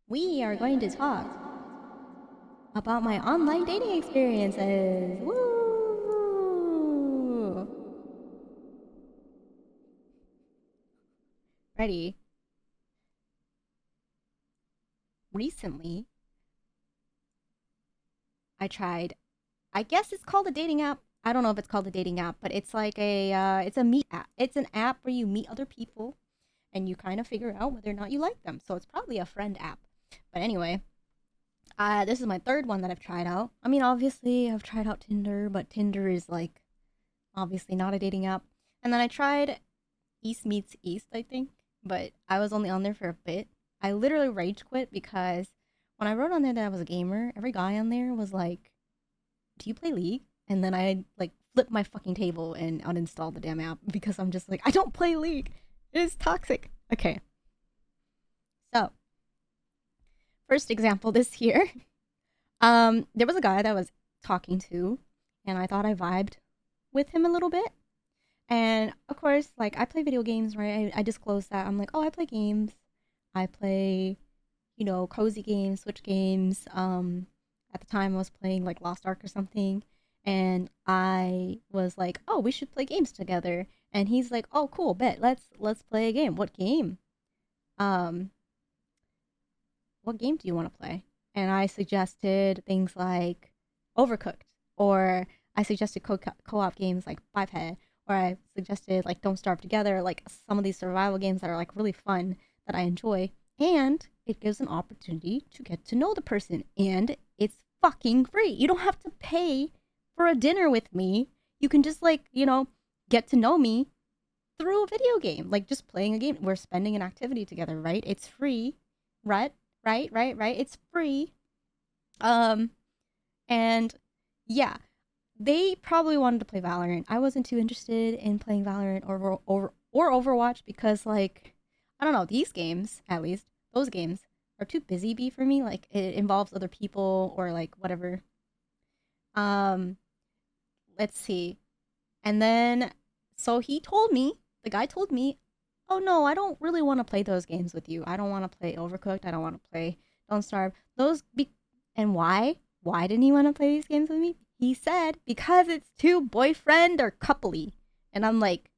We are going to talk about my online dating experiences. Woo! Ready? Recently, I tried. I guess it's called a dating app. I don't know if it's called a dating app, but it's like it's a meet app. It's an app where you meet other people and you kind of figure out whether or not you like them. So it's probably a friend app. But anyway, this is my third one that I've tried out. I mean, obviously, I've tried out Tinder, but Tinder is like obviously not a dating app. And then I tried East Meets East, I think, but I was only on there for a bit. I literally rage quit because when I wrote on there that I was a gamer, every guy on there was like, "Do you play League?" And then I like flipped my fucking table and uninstalled the damn app because I'm just like, I don't play League. It is toxic. Okay, so first example this here. There was a guy that I was talking to, and I thought I vibed with him a little bit. And of course, like I play video games, right? I disclose that. I'm like, oh, I play games. I play, cozy games, Switch games. At the time I was playing like Lost Ark or something. And I was like, oh, we should play games together. And he's like, oh, cool, bet. Let's play a game. What game? Um, what game do you want to play? And I suggested things like Overcooked, or I suggested co-op games like Five Head, or I suggested like Don't Starve Together, like some of these survival games that are like really fun that I enjoy. And it gives an opportunity to get to know the person, and it's fucking free. You don't have to pay for a dinner with me. You can just like, get to know me through a video game, like just playing a game. We're spending an activity together, right? It's free, right? Right. It's free. Um, and yeah, they probably wanted to play Valorant. I wasn't too interested in playing Valorant or Overwatch because like I don't know, these games, at least, those games are too busy be for me. Like it involves other people or like whatever. Um, let's see. And then so the guy told me, "Oh no, I don't really want to play those games with you. I don't want to play Overcooked. I don't want to play Don't Starve. And why? Why didn't he want to play these games with me? He said because it's too boyfriend or coupley." And I'm like,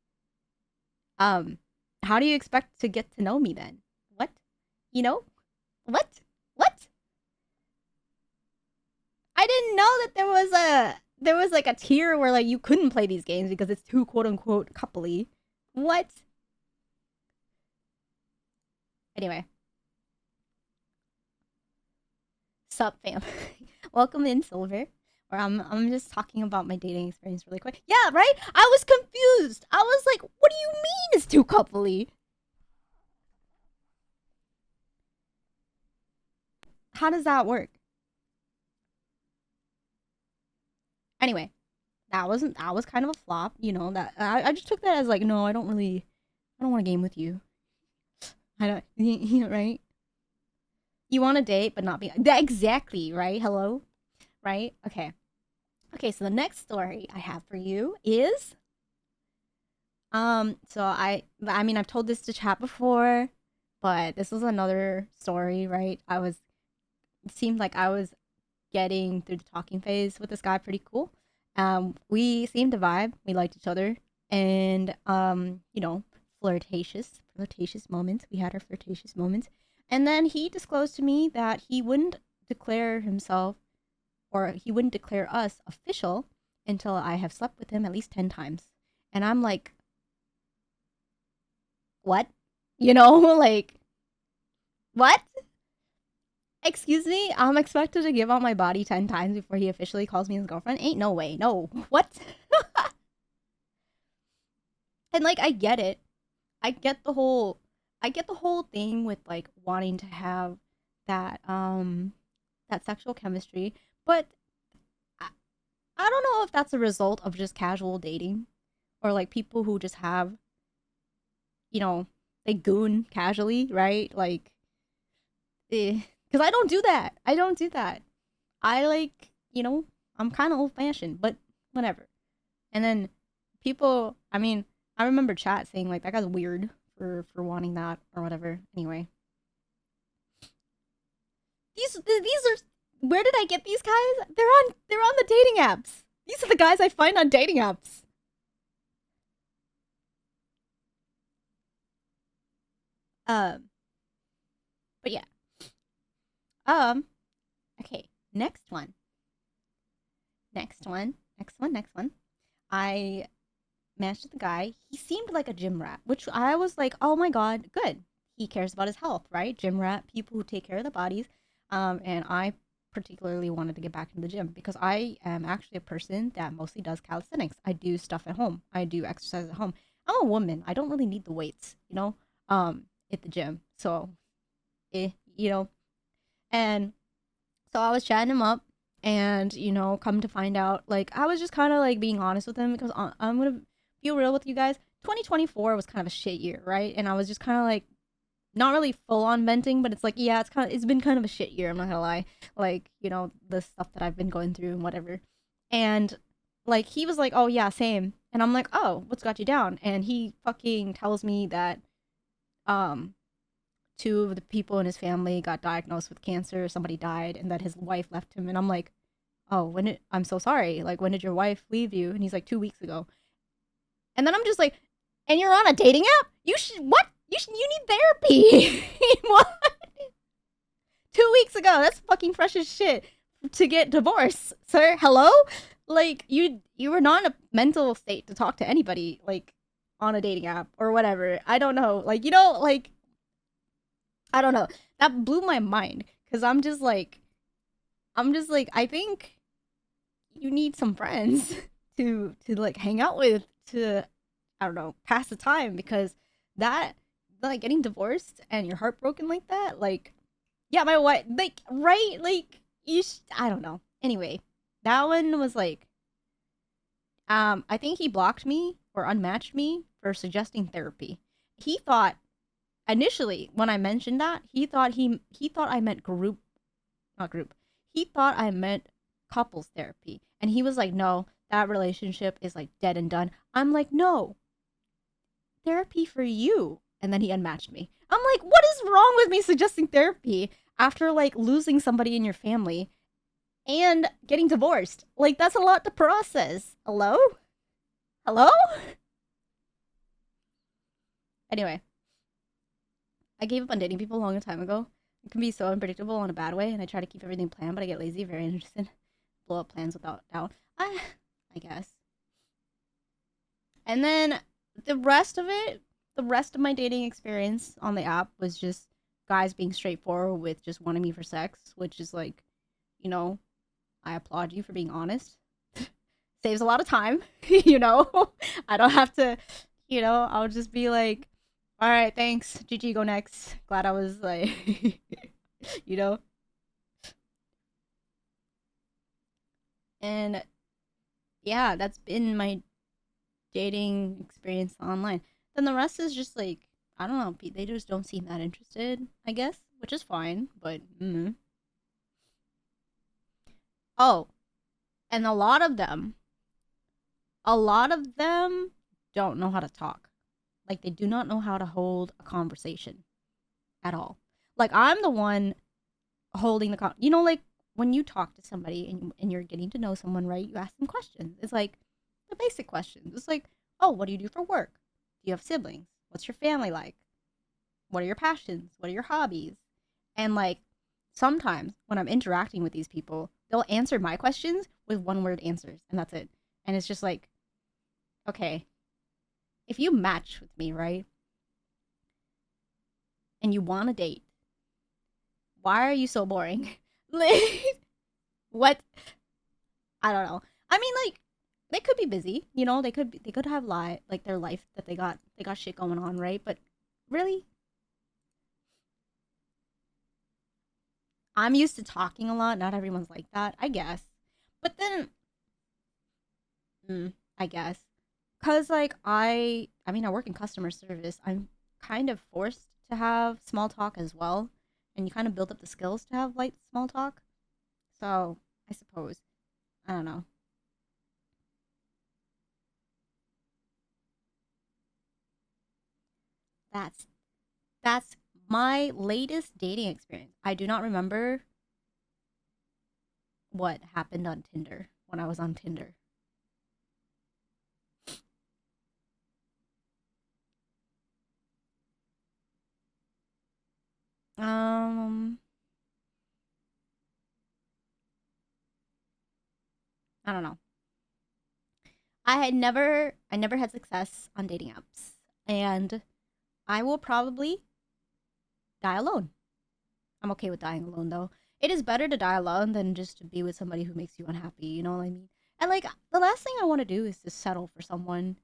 um, how do you expect to get to know me then? What? You know? What? What? I didn't know that there was like a tier where like you couldn't play these games because it's too quote unquote coupley. What? Anyway, sup fam. Welcome in Silver. Or I'm just talking about my dating experience really quick. Yeah, right? I was confused. I was like, what do you mean it's too coupley? How does that work? Anyway, that was kind of a flop, that I just took that as like, no, I don't want to game with you. I don't right? You want to date but not be that exactly, right? Hello? Right? Okay. Okay, so the next story I have for you is so I mean I've told this to chat before, but this was another story, right? It seemed like I was getting through the talking phase with this guy pretty cool. We seemed to vibe. We liked each other, and flirtatious moments. We had our flirtatious moments, and then he disclosed to me that he wouldn't declare himself or he wouldn't declare us official until I have slept with him at least 10 times. And I'm like, what? Like what? Excuse me, I'm expected to give out my body 10 times before he officially calls me his girlfriend? Ain't no way. No. What? And like I get it. I get the whole I get the whole thing with like wanting to have that that sexual chemistry, but I, I don't know if that's a result of just casual dating or like people who just have, you know, they goon casually, right? Like cuz I don't do that. I don't do that. I like, I'm kind of old fashioned, but whatever. And then people, I mean, I remember chat saying like that guy's weird for wanting that or whatever. Anyway, These are, where did I get these guys? They're on the dating apps. These are the guys I find on dating apps. Um, but yeah. Um, okay. Next one. Next one. Next one. Next one. I matched with the guy. He seemed like a gym rat, which I was like, oh my god, good. He cares about his health, right? Gym rat, people who take care of their bodies. And I particularly wanted to get back into the gym because I am actually a person that mostly does calisthenics. I do stuff at home. I do exercise at home. I'm a woman. I don't really need the weights, at the gym. So, eh, you know, and so I was chatting him up, and come to find out, like I was just kind of like being honest with him because I'm gonna be real with you guys. 2024 was kind of a shit year, right? And I was just kind of like not really full on venting, but it's like yeah, it's been kind of a shit year. I'm not gonna lie, like the stuff that I've been going through and whatever. And like he was like, oh yeah, same. And I'm like, oh, what's got you down? And he fucking tells me that um two of the people in his family got diagnosed with cancer, somebody died, and that his wife left him. And I'm like, oh, I'm so sorry. Like, when did your wife leave you? And he's like, 2 weeks ago. And then I'm just like, and you're on a dating app? What? You need therapy. What? 2 weeks ago. That's fucking fresh as shit to get divorced, sir. Hello? Like, you were not in a mental state to talk to anybody, like, on a dating app or whatever. I don't know. Like, I don't know. That blew my mind because I'm just like, I think you need some friends to like hang out with to, I don't know, pass the time because that, like, getting divorced and you're heartbroken like that, like, yeah, my wife, like, right, like, I don't know. Anyway, that one was like, I think he blocked me or unmatched me for suggesting therapy. He thought initially when I mentioned that, he thought I meant group, not group. He thought I meant couples therapy. And he was like, "No, that relationship is like dead and done." I'm like, "No, therapy for you." And then he unmatched me. I'm like, "What is wrong with me suggesting therapy after like losing somebody in your family and getting divorced? Like that's a lot to process." Hello? Hello? Anyway, I gave up on dating people a long time ago. It can be so unpredictable in a bad way, and I try to keep everything planned, but I get lazy, very interested. Blow up plans without doubt. I guess. And then the rest of it, the rest of my dating experience on the app was just guys being straightforward with just wanting me for sex, which is like, you know, I applaud you for being honest. Saves a lot of time, I don't have to, I'll just be like, all right, thanks. GG, go next. Glad I was like, you know? And yeah, that's been my dating experience online. Then the rest is just like, I don't know, they just don't seem that interested, I guess, which is fine, but oh, and a lot of them don't know how to talk. Like they do not know how to hold a conversation at all. Like I'm the one holding like when you talk to somebody and you're getting to know someone, right? You ask them questions. It's like the basic questions. It's like, oh, what do you do for work? Do you have siblings? What's your family like? What are your passions? What are your hobbies? And like sometimes when I'm interacting with these people, they'll answer my questions with one word answers, and that's it. And it's just like, okay, if you match with me, right, and you want a date, why are you so boring? Like, what? I don't know. I mean, like, they could be busy, they could have like their life that they got shit going on, right? But really, I'm used to talking a lot. Not everyone's like that, I guess. But then, I guess, cause like I mean, I work in customer service. I'm kind of forced to have small talk as well, and you kind of build up the skills to have light small talk. So I suppose I don't know. That's that's my latest dating experience. I do not remember. what happened on Tinder when I was on Tinder. Um, I don't know. I never had success on dating apps, and I will probably die alone. I'm okay with dying alone though. It is better to die alone than just to be with somebody who makes you unhappy. You know what I mean? And like the last thing I want to do is to settle for someone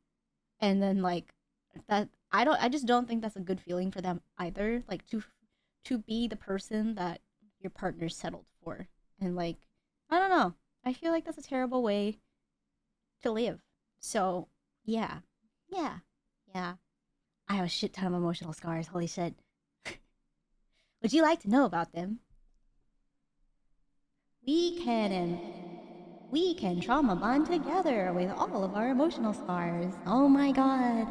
and then like that. I just don't think that's a good feeling for them either. Like to be the person that your partner settled for, and like I don't know. I feel like that's a terrible way to live. So yeah, yeah, yeah. I have a shit ton of emotional scars. Holy shit. Would you like to know about them? We can we can trauma bond together with all of our emotional scars. Oh my god.